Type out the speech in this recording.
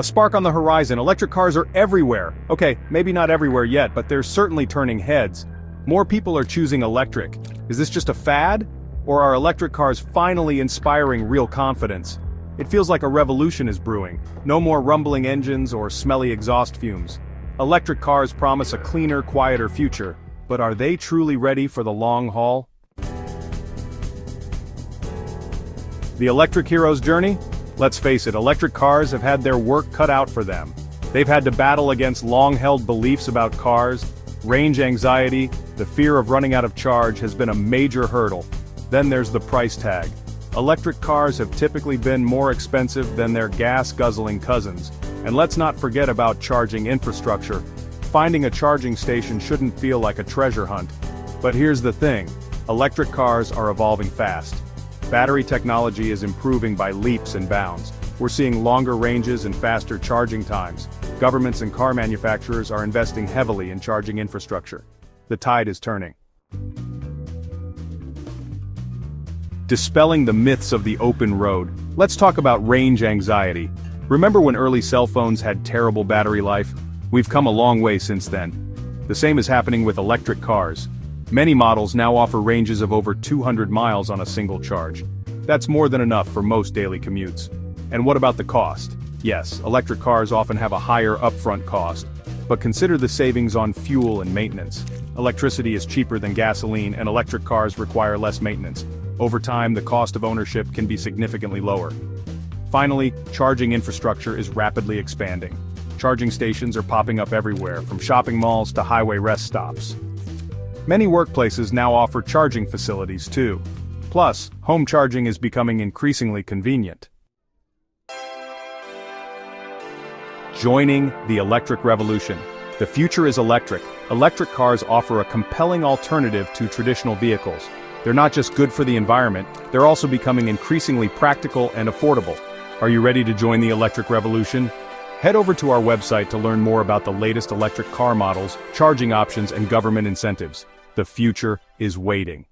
A spark on the horizon. Electric cars are everywhere. Okay, maybe not everywhere yet, but they're certainly turning heads. More people are choosing electric. Is this just a fad? Or are electric cars finally inspiring real confidence? It feels like a revolution is brewing. No more rumbling engines or smelly exhaust fumes. Electric cars promise a cleaner, quieter future, but are they truly ready for the long haul? The electric hero's journey? Let's face it, electric cars have had their work cut out for them. They've had to battle against long-held beliefs about cars. Range anxiety, the fear of running out of charge has been a major hurdle. Then there's the price tag. Electric cars have typically been more expensive than their gas-guzzling cousins. And let's not forget about charging infrastructure. Finding a charging station shouldn't feel like a treasure hunt. But here's the thing, electric cars are evolving fast. Battery technology is improving by leaps and bounds. We're seeing longer ranges and faster charging times. Governments and car manufacturers are investing heavily in charging infrastructure. The tide is turning. Dispelling the myths of the open road, let's talk about range anxiety. Remember when early cell phones had terrible battery life? We've come a long way since then. The same is happening with electric cars. Many models now offer ranges of over 200 miles on a single charge. That's more than enough for most daily commutes. And what about the cost? Yes, electric cars often have a higher upfront cost, but consider the savings on fuel and maintenance. Electricity is cheaper than gasoline and electric cars require less maintenance. Over time, the cost of ownership can be significantly lower. Finally, charging infrastructure is rapidly expanding. Charging stations are popping up everywhere, from shopping malls to highway rest stops. Many workplaces now offer charging facilities too. Plus, home charging is becoming increasingly convenient. Joining the electric revolution. The future is electric. Electric cars offer a compelling alternative to traditional vehicles. They're not just good for the environment, they're also becoming increasingly practical and affordable. Are you ready to join the electric revolution? Head over to our website to learn more about the latest electric car models, charging options, and government incentives. The future is waiting.